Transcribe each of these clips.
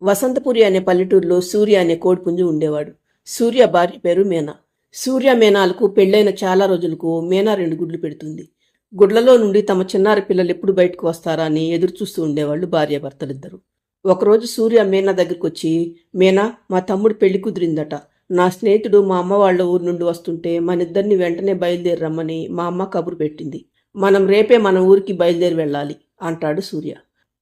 వసంతపురి అనే పల్లెటూరులో సూర్య అనే కోడిపుంజు ఉండేవాడు. సూర్య భార్య పేరు మీనా. సూర్య మీనాలకు పెళ్లైన చాలా రోజులకు మీనా 2 గుడ్లు పెడుతుంది. గుడ్లలో నుండి తమ చిన్నారి పిల్లలు ఎప్పుడు బయటకు వస్తారా అని ఎదురుచూస్తూ ఉండేవాళ్ళు భార్యాభర్తలిద్దరూ. ఒకరోజు సూర్య మీనా దగ్గరికి వచ్చి, మీనా, మా తమ్ముడు పెళ్లి కుదిరిందట. నా స్నేహితుడు మా అమ్మ వాళ్ళ ఊరు నుండి వస్తుంటే మనిద్దరిని వెంటనే బయలుదేరి రమ్మని మా అమ్మ కబురు పెట్టింది. మనం రేపే మన ఊరికి బయలుదేరి వెళ్ళాలి అంటాడు సూర్య.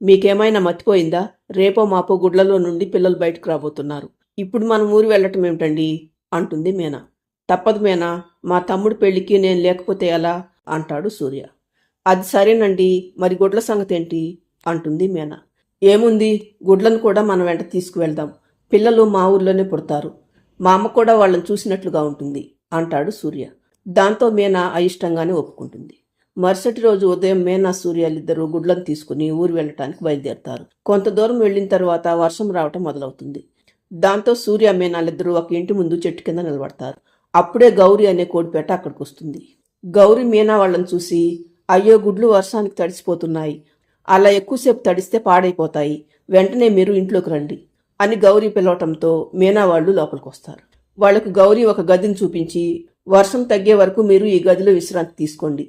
మీకేమైనా మతిపోయిందా? రేపో మాపో గుడ్లలో నుండి పిల్లలు బయటకు రాబోతున్నారు. ఇప్పుడు మనం ఊరు వెళ్ళటం ఏమిటండి అంటుంది మీనా. తప్పదు మీనా, మా తమ్ముడు పెళ్లికి నేను లేకపోతే ఎలా అంటాడు సూర్య. అది సరేనండి, మరి గుడ్ల సంగతి ఏంటి అంటుంది మీనా. ఏముంది, గుడ్లను కూడా మనం వెంట తీసుకువెళ్దాం. పిల్లలు మా ఊర్లోనే పుడతారు. మా అమ్మ కూడా వాళ్ళని చూసినట్లుగా ఉంటుంది అంటాడు సూర్య. దాంతో మీనా అయిష్టంగానే ఒప్పుకుంటుంది. మరుసటి రోజు ఉదయం మీనా సూర్యాలిద్దరూ గుడ్లను తీసుకుని ఊరు వెళ్ళటానికి బయలుదేరతారు. కొంత దూరం వెళ్ళిన తర్వాత వర్షం రావటం మొదలవుతుంది. దాంతో సూర్య మీనాలిద్దరూ ఒక ఇంటి ముందు చెట్టు కింద నిలబడతారు. అప్పుడే గౌరీ అనే కోడిపేట అక్కడికి వస్తుంది. గౌరీ మీనా వాళ్ళని చూసి, అయ్యో, గుడ్లు వర్షానికి తడిసిపోతున్నాయి. అలా ఎక్కువసేపు తడిస్తే పాడైపోతాయి. వెంటనే మీరు ఇంట్లోకి రండి అని గౌరీ పిలవటంతో మీనా వాళ్ళు లోపలికి వస్తారు. వాళ్లకు గౌరీ ఒక గదిని చూపించి, వర్షం తగ్గే వరకు మీరు ఈ గదిలో విశ్రాంతి తీసుకోండి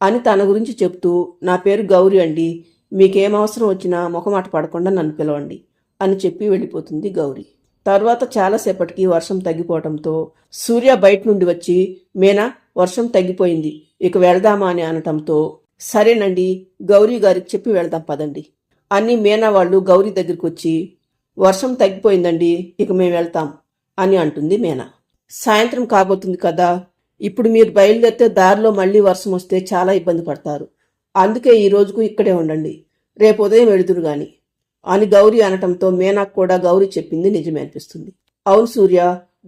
అని తన గురించి చెప్తూ, నా పేరు గౌరీ అండి, మీకేం అవసరం వచ్చినా మొహమాట పడకుండా నన్ను పిలవండి అని చెప్పి వెళ్ళిపోతుంది గౌరీ. తర్వాత చాలాసేపటికి వర్షం తగ్గిపోవటంతో సూర్య బయట నుండి వచ్చి, మీనా, వర్షం తగ్గిపోయింది, ఇక వెళ్దామా అని అనటంతో, సరేనండి, గౌరీ గారికి చెప్పి వెళ్దాం పదండి అని మీనా వాళ్ళు గౌరీ దగ్గరికి వచ్చి, వర్షం తగ్గిపోయిందండి, ఇక మేము వెళ్తాం అని అంటుంది మీనా. సాయంత్రం కాబోతుంది కదా, ఇప్పుడు మీరు బయలుదేరితే దారిలో మళ్ళీ వర్షం వస్తే చాలా ఇబ్బంది పడతారు. అందుకే ఈ రోజుకు ఇక్కడే ఉండండి, రేపు ఉదయం వెళుదురు గాని అని గౌరీ అనటంతో మీనాకు కూడా గౌరీ చెప్పింది నిజమే అనిపిస్తుంది. అవును సూర్య,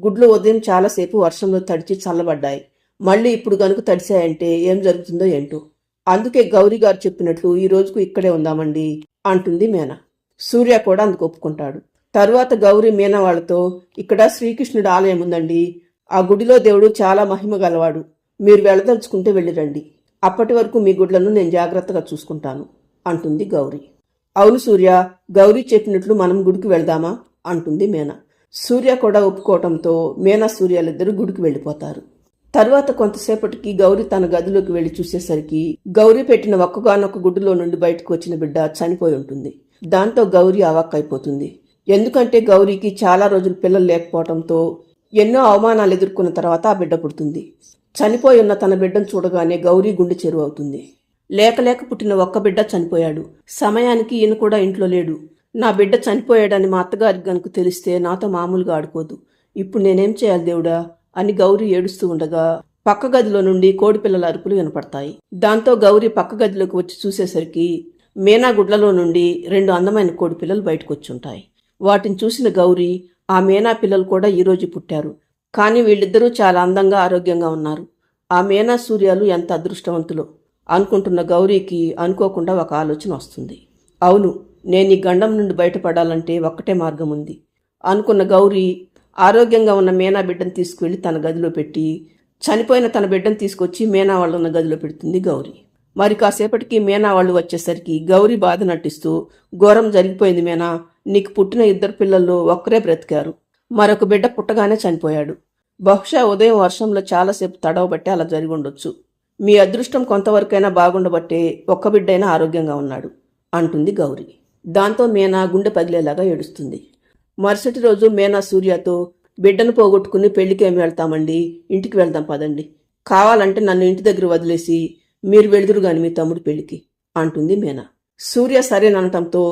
గుడ్లు ఉదయం చాలాసేపు వర్షంలో తడిచి చల్లబడ్డాయి. మళ్ళీ ఇప్పుడు గనుక తడిశాయంటే ఏం జరుగుతుందో ఏంటో. అందుకే గౌరీ గారు చెప్పినట్లు ఈ రోజుకు ఇక్కడే ఉందామండి అంటుంది మీనా. సూర్య కూడా అందుకు ఒప్పుకుంటాడు. తరువాత గౌరీ మీనా వాళ్లతో, ఇక్కడ శ్రీకృష్ణుడి ఆలయం ఉందండి. ఆ గుడిలో దేవుడు చాలా మహిమ గలవాడు. మీరు వెళ్ళదలుచుకుంటే వెళ్ళిరండి. అప్పటి వరకు మీ గుడ్లను నేను జాగ్రత్తగా చూసుకుంటాను అంటుంది గౌరీ. అవును సూర్య, గౌరీ చెప్పినట్లు మనం గుడికి వెళ్దామా అంటుంది మీనా. సూర్య కూడా ఒప్పుకోవటంతో మీనా సూర్యాలిద్దరూ గుడికి వెళ్ళిపోతారు. తరువాత కొంతసేపటికి గౌరీ తన గదిలోకి వెళ్లి చూసేసరికి గౌరీ పెట్టిన ఒక్కగానొక్క గుడ్డులో నుండి బయటకు వచ్చిన బిడ్డ చనిపోయి ఉంటుంది. దాంతో గౌరీ అవాక్కైపోతుంది. ఎందుకంటే గౌరీకి చాలా రోజులు పిల్లలు లేకపోవడంతో ఎన్నో అవమానాలు ఎదుర్కొన్న తర్వాత ఆ బిడ్డ పుడుతుంది. చనిపోయి ఉన్న తన బిడ్డను చూడగానే గౌరీ గుండె చెరువు అవుతుంది. లేక పుట్టిన ఒక్క బిడ్డ చనిపోయాడు. సమయానికి ఈయన కూడా ఇంట్లో లేడు. నా బిడ్డ చనిపోయాడని మా అత్తగారికి గనుక తెలిస్తే నాతో మామూలుగా ఆడుకోదు. ఇప్పుడు నేనేం చేయాలి దేవుడా అని గౌరీ ఏడుస్తూ ఉండగా పక్క గదిలో నుండి కోడిపిల్లల అరుపులు వినపడతాయి. దాంతో గౌరీ పక్క గదిలోకి వచ్చి చూసేసరికి మీనా గుడ్లలో నుండి 2 అందమైన కోడిపిల్లలు బయటకు వచ్చుంటాయి. వాటిని చూసిన గౌరీ, ఆ మీనా పిల్లలు కూడా ఈరోజు పుట్టారు, కానీ వీళ్ళిద్దరూ చాలా అందంగా ఆరోగ్యంగా ఉన్నారు. ఆ మీనా సూర్యాలు ఎంత అదృష్టవంతులో అనుకుంటున్న గౌరీకి అనుకోకుండా ఒక ఆలోచన వస్తుంది. అవును, నేను ఈ గండం నుండి బయటపడాలంటే ఒక్కటే మార్గం ఉంది అనుకున్న గౌరీ ఆరోగ్యంగా ఉన్న మీనా బిడ్డను తీసుకువెళ్ళి తన గదిలో పెట్టి, చనిపోయిన తన బిడ్డను తీసుకొచ్చి మీనా వాళ్ళు ఉన్న గదిలో పెడుతుంది గౌరీ. మరి కాసేపటికి మీనా వాళ్ళు వచ్చేసరికి గౌరీ బాధ నటిస్తూ, ఘోరం జరిగిపోయింది మీనా, నీకు పుట్టిన 2 పిల్లల్లో ఒక్కరే బ్రతికారు, మరొక బిడ్డ పుట్టగానే చనిపోయాడు. బహుశా ఉదయం వర్షంలో చాలాసేపు తడవబట్టే అలా జరిగి ఉండొచ్చు. మీ అదృష్టం కొంతవరకైనా బాగుండబట్టే ఒక్క బిడ్డైనా ఆరోగ్యంగా ఉన్నాడు అంటుంది గౌరీ. దాంతో మీనా గుండె పగిలేలాగా ఏడుస్తుంది. మరుసటి రోజు మీనా సూర్యతో, బిడ్డను పోగొట్టుకుని పెళ్లికేమి వెళ్తామండి, ఇంటికి వెళ్దాం పదండి, కావాలంటే నన్ను ఇంటి దగ్గర వదిలేసి మీరు వెళుదురు గాని మీ తమ్ముడి పెళ్లికి అంటుంది మీనా. సూర్య సరేననటంతో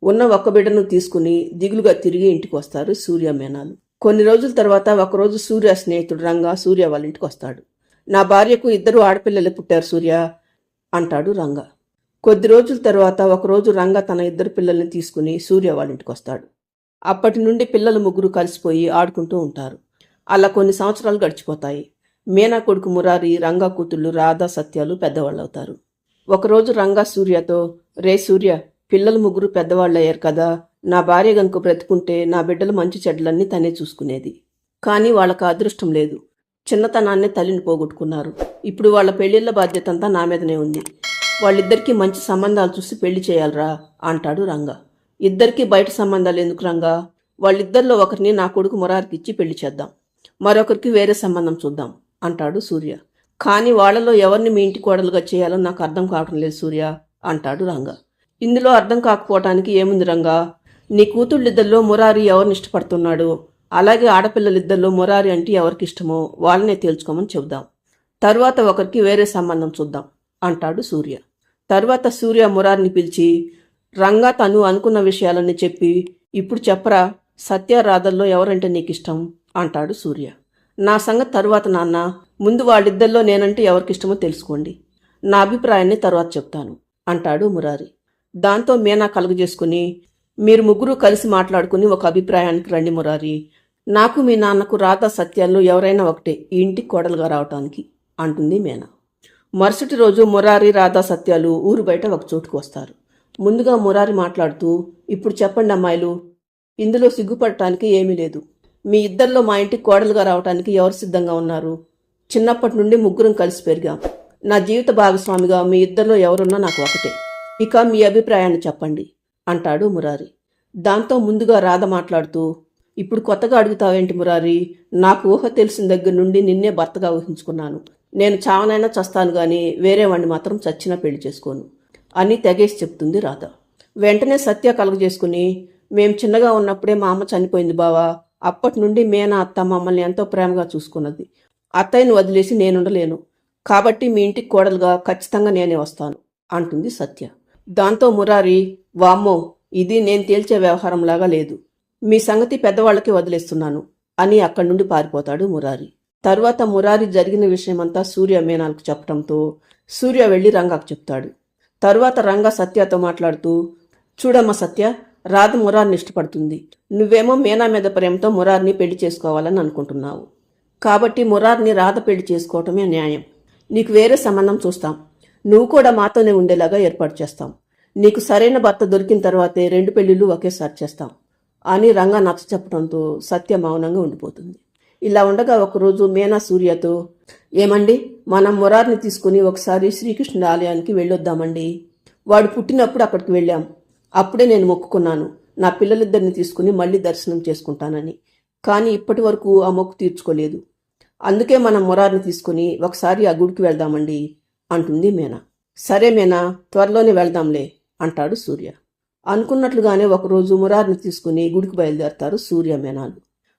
ఉన్న ఒక్క బిడ్డను తీసుకుని దిగులుగా తిరిగి ఇంటికి వస్తారు సూర్య మీనాలు. కొన్ని రోజుల తర్వాత ఒకరోజు సూర్య స్నేహితుడు రంగా సూర్య వాళ్ళ ఇంటికి వస్తాడు. నా భార్యకు 2 ఆడపిల్లలే పుట్టారు సూర్య అంటాడు రంగా. కొద్ది రోజుల తర్వాత ఒకరోజు రంగా తన 2 పిల్లల్ని తీసుకుని సూర్య వాళ్ళ ఇంటికి వస్తాడు. అప్పటి నుండి పిల్లలు 3 కలిసిపోయి ఆడుకుంటూ ఉంటారు. అలా కొన్ని సంవత్సరాలు గడిచిపోతాయి. మీనా కొడుకు మురారి, రంగా కూతుళ్ళు రాధా, సత్యాలు పెద్దవాళ్ళవుతారు. ఒకరోజు రంగా సూర్యతో, రే సూర్య, పిల్లలు 3 పెద్దవాళ్ళయ్యారు కదా, నా భార్య గనుక బ్రతుకుంటే నా బిడ్డలు మంచి చెడ్లన్నీ తనే చూసుకునేది. కానీ వాళ్ళకు అదృష్టం లేదు. చిన్నతనాన్నే తల్లిని పోగొట్టుకున్నారు. ఇప్పుడు వాళ్ళ పెళ్లిళ్ల బాధ్యత అంతా నా మీదనే ఉంది. వాళ్ళిద్దరికీ మంచి సంబంధాలు చూసి పెళ్లి చేయాలరా అంటాడు రంగా. ఇద్దరికీ బయట సంబంధాలు ఎందుకు రంగా? వాళ్ళిద్దరిలో ఒకరిని నా కొడుకు మురారికి ఇచ్చి పెళ్లి చేద్దాం, మరొకరికి వేరే సంబంధం చూద్దాం అంటాడు సూర్య. కానీ వాళ్లలో ఎవరిని మీ ఇంటి కోడలుగా చేయాలో నాకు అర్థం కావటం లేదు సూర్య అంటాడు రంగా. ఇందులో అర్థం కాకపోవటానికి ఏముంది రంగా? నీ కూతుళ్ళిద్దరిలో మురారి ఎవరిని ఇష్టపడుతున్నాడు, అలాగే ఆడపిల్లలిద్దరిలో మురారి అంటే ఎవరికి ఇష్టమో వాళ్ళనే తేల్చుకోమని చెబుదాం. తర్వాత ఒకరికి వేరే సంబంధం చూద్దాం అంటాడు సూర్య. తర్వాత సూర్య మురారిని పిలిచి, రంగా తను అనుకున్న విషయాలన్నీ చెప్పి, ఇప్పుడు చెప్పరా సత్య రాధల్లో ఎవరంటే నీకు ఇష్టం అంటాడు సూర్య. నా సంగతి తరువాత నాన్న, ముందు వాళ్ళిద్దరిలో నేనంటే ఎవరికిష్టమో తెలుసుకోండి, నా అభిప్రాయాన్ని తర్వాత చెప్తాను అంటాడు మురారి. దాంతో మీనా కలుగజేసుకుని, మీరు ముగ్గురు కలిసి మాట్లాడుకుని ఒక అభిప్రాయానికి రండి మురారి. నాకు మీ నాన్నకు రాధా సత్యాల్లో ఎవరైనా ఒకటే ఈ ఇంటికి కోడలుగా రావటానికి అంటుంది మీనా. మరుసటి రోజు మురారి రాధా సత్యాలు ఊరు బయట ఒక చోటుకు వస్తారు. ముందుగా మురారి మాట్లాడుతూ, ఇప్పుడు చెప్పండి అమ్మాయిలు, ఇందులో సిగ్గుపడటానికి ఏమీ లేదు. మీ ఇద్దరిలో మా ఇంటికి కోడలుగా రావటానికి ఎవరు సిద్ధంగా ఉన్నారు? చిన్నప్పటి నుండి ముగ్గురం కలిసి పెరిగాం. నా జీవిత భాగస్వామిగా మీ ఇద్దరిలో ఎవరున్నా నాకు ఒకటే. ఇక మీ అభిప్రాయాన్ని చెప్పండి అంటాడు మురారి. దాంతో ముందుగా రాధ మాట్లాడుతూ, ఇప్పుడు కొత్తగా అడుగుతావేంటి మురారి? నాకు ఊహ తెలిసిన దగ్గర నుండి నిన్నే భర్తగా ఊహించుకున్నాను. నేను చావనైనా చస్తాను గాని వేరే వాణ్ణి మాత్రం చచ్చినా పెళ్లి చేసుకోను అని తెగేసి చెప్తుంది రాధ. వెంటనే సత్య కలుగజేసుకుని, మేం చిన్నగా ఉన్నప్పుడే మా అమ్మ చనిపోయింది బావా. అప్పటి నుండి మీనా అత్త మమ్మల్ని ఎంతో ప్రేమగా చూసుకున్నది. అత్తయ్యను వదిలేసి నేనుండలేను. కాబట్టి మీ ఇంటికి కోడలుగా ఖచ్చితంగా నేనే వస్తాను అంటుంది సత్య. దాంతో మురారి, వామ్మో, ఇది నేను తేల్చే వ్యవహారంలాగా లేదు. మీ సంగతి పెద్దవాళ్ళకి వదిలేస్తున్నాను అని అక్కడి నుండి పారిపోతాడు మురారి. తర్వాత మురారి జరిగిన విషయమంతా సూర్య మీనాలకు చెప్పడంతో సూర్య వెళ్లి రంగాకు చెప్తాడు. తరువాత రంగా సత్యతో మాట్లాడుతూ, చూడమ్మా సత్య, రాధ మురారిని ఇష్టపడుతుంది. నువ్వేమో మీనా మీద ప్రేమతో మురారిని పెళ్లి చేసుకోవాలని అనుకుంటున్నావు. కాబట్టి మురారిని రాధ పెళ్లి చేసుకోవటమే న్యాయం. నీకు వేరే సంబంధం చూస్తాం. నువ్వు కూడా మాతోనే ఉండేలాగా ఏర్పాటు చేస్తాం. నీకు సరైన భర్త దొరికిన తర్వాతే 2 పెళ్లిళ్ళు ఒకేసారి చేస్తాం అని రంగా నచ్చ చెప్పడంతో సత్య మౌనంగా ఉండిపోతుంది. ఇలా ఉండగా ఒకరోజు మీనా సూర్యతో, ఏమండి, మనం మురారిని తీసుకుని ఒకసారి శ్రీకృష్ణుడి ఆలయానికి వెళ్ళొద్దామండి. వాడు పుట్టినప్పుడు అక్కడికి వెళ్ళాం. అప్పుడే నేను మొక్కుకున్నాను, నా పిల్లలిద్దరిని తీసుకుని మళ్ళీ దర్శనం చేసుకుంటానని. కానీ ఇప్పటి వరకు ఆ మొక్కు తీర్చుకోలేదు. అందుకే మనం మురారిని తీసుకుని ఒకసారి ఆ గుడికి వెళ్దామండి అంటుంది మీనా. సరే మీనా, త్వరలోనే వెళ్దాంలే అంటాడు సూర్య. అనుకున్నట్లుగానే ఒకరోజు మురారిని తీసుకుని గుడికి బయలుదేరతారు సూర్య మీనాలు.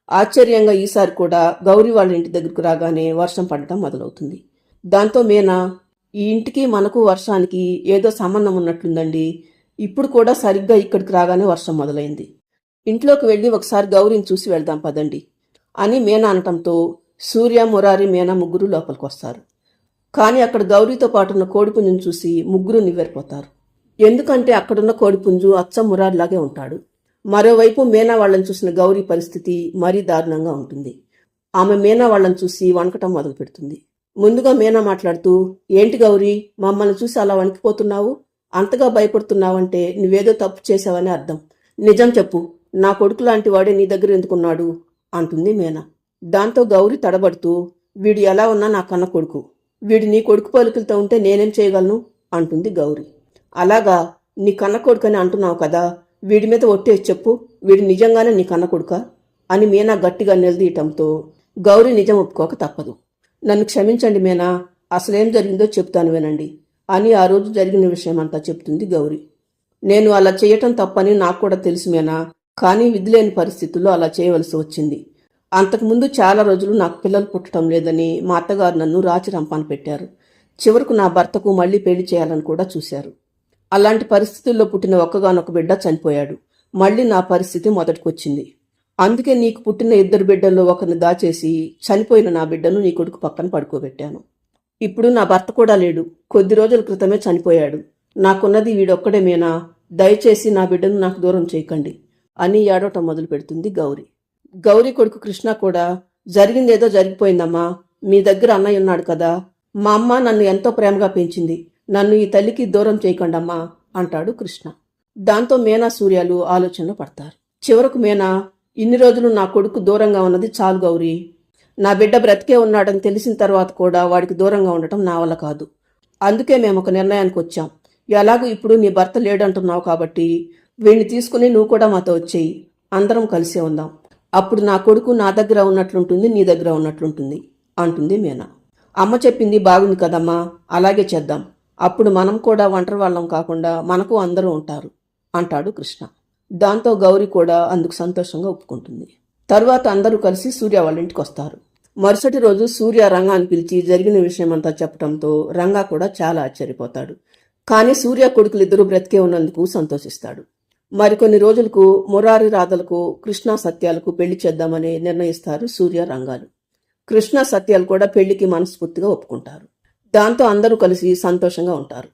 ఆశ్చర్యంగా ఈసారి కూడా గౌరీ వాళ్ళ ఇంటి దగ్గరకు రాగానే వర్షం పడటం మొదలవుతుంది. దాంతో మీనా, ఈ ఇంటికి మనకు వర్షానికి ఏదో సంబంధం ఉన్నట్లుందండి. ఇప్పుడు కూడా సరిగ్గా ఇక్కడికి రాగానే వర్షం మొదలైంది. ఇంట్లోకి వెళ్ళి ఒకసారి గౌరీని చూసి వెళ్దాం పదండి అని మీనా అనటంతో సూర్య, మురారి, మీనా ముగ్గురు లోపలికి వస్తారు. కానీ అక్కడ గౌరీతో పాటున్న కోడిపుంజును చూసి ముగ్గురు నివ్వెరపోతారు. ఎందుకంటే అక్కడున్న కోడిపుంజు అచ్చం మురారిలాగే ఉంటాడు. మరోవైపు మీనా వాళ్ళని చూసిన గౌరీ పరిస్థితి మరీ దారుణంగా ఉంటుంది. ఆమె మీనా వాళ్ళని చూసి వణకటం మొదలు పెడుతుంది. ముందుగా మీనా మాట్లాడుతూ, ఏంటి గౌరీ, మమ్మల్ని చూసి అలా వణికిపోతున్నావు? అంతగా భయపడుతున్నావంటే నువ్వేదో తప్పు చేశావని అర్థం. నిజం చెప్పు, నా కొడుకు లాంటి వాడే నీ దగ్గర ఎందుకున్నాడు అంటుంది మీనా. దాంతో గౌరీ తడబడుతూ, వీడు ఎలా ఉన్నా నా కన్న కొడుకు. వీడు నీ కొడుకు పలుకులతో ఉంటే నేనేం చేయగలను అంటుంది గౌరీ. అలాగా, నీ కన్న కొడుకని అంటున్నావు కదా, వీడి మీద ఒట్టేసి చెప్పు, వీడు నిజంగానే నీ కన్న కొడుకా అని మీనా గట్టిగా నిలదీయటంతో గౌరీ నిజం ఒప్పుకోక తప్పదు. నన్ను క్షమించండి మీనా, అసలేం జరిగిందో చెప్తాను వినండి అని ఆ రోజు జరిగిన విషయమంతా చెప్తుంది గౌరీ. నేను అలా చేయటం తప్పని నాకు కూడా తెలుసు మీనా, కానీ విధిలేని పరిస్థితుల్లో అలా చేయవలసి వచ్చింది. అంతకుముందు చాలా రోజులు నాకు పిల్లలు పుట్టడం లేదని మా అత్తగారు నన్ను రాచి రంపాన పెట్టారు. చివరకు నా భర్తకు మళ్లీ పెళ్లి చేయాలని కూడా చూశారు. అలాంటి పరిస్థితుల్లో పుట్టిన ఒక్కగానొక బిడ్డ చనిపోయాడు. మళ్లీ నా పరిస్థితి మొదటికొచ్చింది. అందుకే నీకు పుట్టిన 2 బిడ్డల్లో ఒకరిని దాచేసి చనిపోయిన నా బిడ్డను నీ కొడుకు పక్కన పడుకోబెట్టాను. ఇప్పుడు నా భర్త కూడా లేడు, కొద్ది రోజుల క్రితమే చనిపోయాడు. నాకున్నది వీడొక్కడే మీనా, దయచేసి నా బిడ్డను నాకు దూరం చేయకండి అని ఏడవటం మొదలు పెడుతుంది గౌరీ. గౌరీ కొడుకు కృష్ణ కూడా, జరిగిందేదో జరిగిపోయిందమ్మా, మీ దగ్గర అన్నయ్య ఉన్నాడు కదా, మా అమ్మ నన్ను ఎంతో ప్రేమగా పెంచింది, నన్ను ఈ తల్లికి దూరం చేయకండమ్మా అంటాడు కృష్ణ. దాంతో మీనా సూర్యాలు ఆలోచనలో పడతారు. చివరకు మీనా, ఇన్ని రోజులు నా కొడుకు దూరంగా ఉన్నది చాలు గౌరీ. నా బిడ్డ బ్రతికే ఉన్నాడని తెలిసిన తర్వాత కూడా వాడికి దూరంగా ఉండటం నా వల్ల కాదు. అందుకే మేము ఒక నిర్ణయానికి వచ్చాం. ఎలాగూ ఇప్పుడు నీ భర్త లేడంటున్నావు కాబట్టి వీణ్ణి తీసుకుని నువ్వు కూడా మాతో వచ్చేయి, అందరం కలిసే ఉందాం. అప్పుడు నా కొడుకు నా దగ్గర ఉన్నట్లుంటుంది, నీ దగ్గర ఉన్నట్లుంటుంది అంటుంది మీనా. అమ్మ చెప్పింది బాగుంది కదమ్మా, అలాగే చేద్దాం. అప్పుడు మనం కూడా ఒంటరి వాళ్ళం కాకుండా మనకు అందరూ ఉంటారు అంటాడు కృష్ణ. దాంతో గౌరీ కూడా అందుకు సంతోషంగా ఒప్పుకుంటుంది. తరువాత అందరూ కలిసి సూర్య వాళ్ళ ఇంటికి వస్తారు. మరుసటి రోజు సూర్య రంగాన్ని పిలిచి జరిగిన విషయమంతా చెప్పడంతో రంగా కూడా చాలా ఆశ్చర్యపోతాడు. కానీ సూర్య కొడుకులిద్దరూ బ్రతికే ఉన్నందుకు సంతోషిస్తాడు. మరికొన్ని రోజులకు మురారి రాధలకు కృష్ణ సత్యాలకు పెళ్లి చేద్దామని నిర్ణయిస్తారు సూర్య రంగాలు. కృష్ణ సత్యాలు కూడా పెళ్లికి మనస్ఫూర్తిగా ఒప్పుకుంటారు. దాంతో అందరూ కలిసి సంతోషంగా ఉంటారు.